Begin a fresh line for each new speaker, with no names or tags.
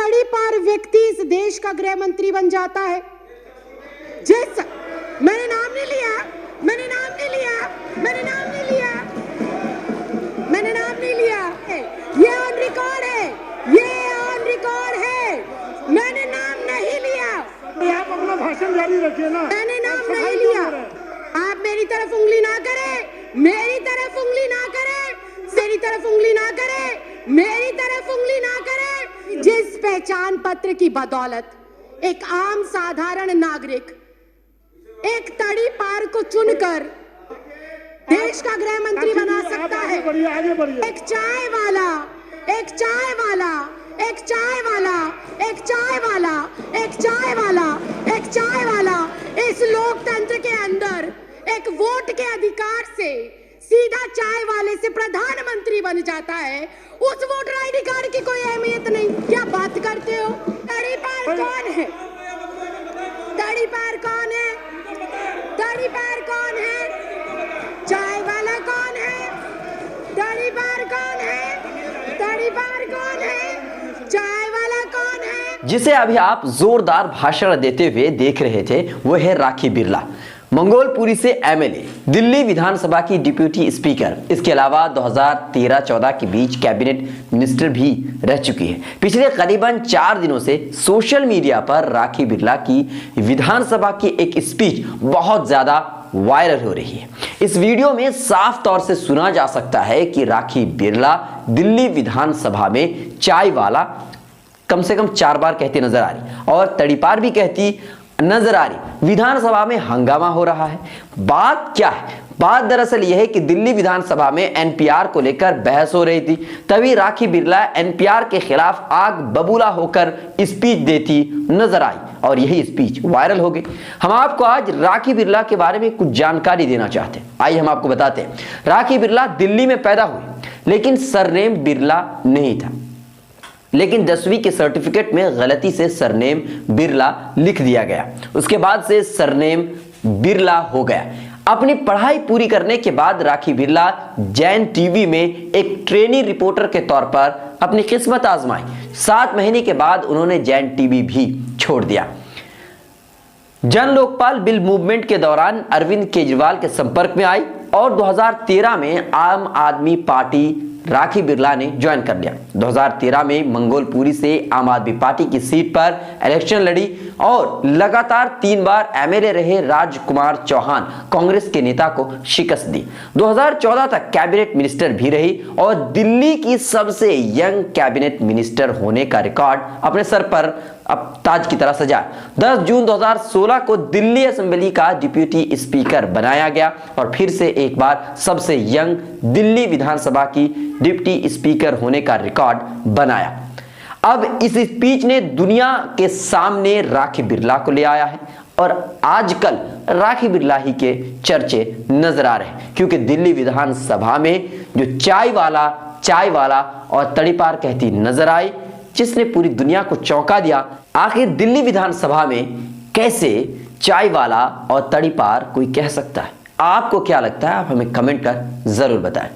तड़ीपार व्यक्ति इस देश का गृह मंत्री बन जाता है। मैंने नाम नहीं लिया, मैंने नाम नहीं लिया, मैंने नाम नहीं लिया, मैंने नाम नहीं लिया, ये ऑन रिकॉर्ड है, ये ऑन रिकॉर्ड है, मैंने नाम नहीं लिया।
आप अपना भाषण जारी रखिए ना।
मैंने नाम नहीं लिया। आप मेरी तरफ उंगली ना करें, मेरी तरफ उंगली ना करें, मेरी तरफ उंगली ना करें, मेरी तरफ उंगली ना करें। जिस पहचान पत्र की बदौलत एक आम साधारण नागरिक एक तड़ीपार को चुनकर देश का गृह मंत्री बना सकता है। एक चाय वाला, एक चाय वाला, एक चाय वाला, एक चाय वाला, एक चाय वाला, एक चाय वाला इस लोकतंत्र के अंदर एक वोट के अधिकार से सीधा चाय वाले से प्रधानमंत्री बन जाता है। उस वोटर आईडी कार्ड की कोई अहमियत नहीं। क्या बात करते हो? तड़ीपार कौन है? तड़ीपार कौन है? तड़ीपार कौन है? चाय वाला कौन है? तड़ीपार कौन है? तड़ीपार कौन है? चाय वाला कौन है?
जिसे अभी आप जोरदार भाषण देते हुए देख रहे थे वो है राखी बिरला, मंगोलपुरी से एमएलए, दिल्ली विधानसभा की डिप्यूटी स्पीकर। इसके अलावा 2013-14 के बीच कैबिनेट मिनिस्टर भी रह चुकी है। पिछले करीबन 4 दिनों से सोशल मीडिया पर राखी बिरला की विधानसभा की एक स्पीच बहुत ज्यादा वायरल हो रही है। इस वीडियो में साफ तौर से सुना जा सकता है कि राखी बिरला दिल्ली विधानसभा में चाय वाला कम से कम 4 बार कहती नजर आ रही और तड़ीपार भी कहती नजर आ रही। विधानसभा में हंगामा हो रहा है। बात क्या है? बात दरअसल यह है कि दिल्ली विधानसभा में एनपीआर को लेकर बहस हो रही थी। तभी राखी बिरला एनपीआर के खिलाफ आग बबूला होकर स्पीच देती नजर आई और यही स्पीच वायरल हो गई। हम आपको आज राखी बिरला के बारे में कुछ जानकारी देना चाहते हैं। आइए हम आपको बताते हैं। राखी बिरला दिल्ली में पैदा हुई लेकिन सरनेम बिरला नहीं था, लेकिन 10वीं के सर्टिफिकेट में गलती से सरनेम बिरला लिख दिया गया। उसके बाद से सरनेम बिरला हो गया। अपनी पढ़ाई पूरी करने के बाद राखी बिरला जैन टीवी में एक ट्रेनी रिपोर्टर के तौर पर अपनी किस्मत आजमाई। 7 महीने के बाद उन्होंने जैन टीवी भी छोड़ दिया। जन लोकपाल बिल मूवमेंट के दौरान अरविंद केजरीवाल के संपर्क में आई और 2013 में आम आदमी पार्टी राखी बिरला ने ज्वाइन कर लिया। 2013 में मंगोलपुरी से आम आदमी पार्टी की सीट पर इलेक्शन लड़ी और लगातार 3 बार एमएलए रहे राजकुमार चौहान कांग्रेस के नेता को शिकस्त दी। 2014 तक कैबिनेट मिनिस्टर भी रही और दिल्ली की सबसे यंग कैबिनेट मिनिस्टर होने का रिकॉर्ड अपने सर पर अब ताज की तरह सजा। 10 जून 2016 को दिल्ली असेंबली का डिप्यूटी स्पीकर बनाया गया और फिर से एक बार सबसे यंग दिल्ली विधानसभा की डिप्टी स्पीकर होने का रिकॉर्ड बनाया। अब इस स्पीच ने दुनिया के सामने राखी बिरला को ले आया है और आजकल राखी बिरला ही के चर्चे नजर आ रहे हैं, क्योंकि दिल्ली विधानसभा में जो चाय वाला और तड़ीपार कहती नजर आई, जिसने पूरी दुनिया को चौंका दिया। आखिर दिल्ली विधानसभा में कैसे चाय वाला और तड़ीपार कोई कह सकता है? आपको क्या लगता है? आप हमें कमेंट कर जरूर बताएं।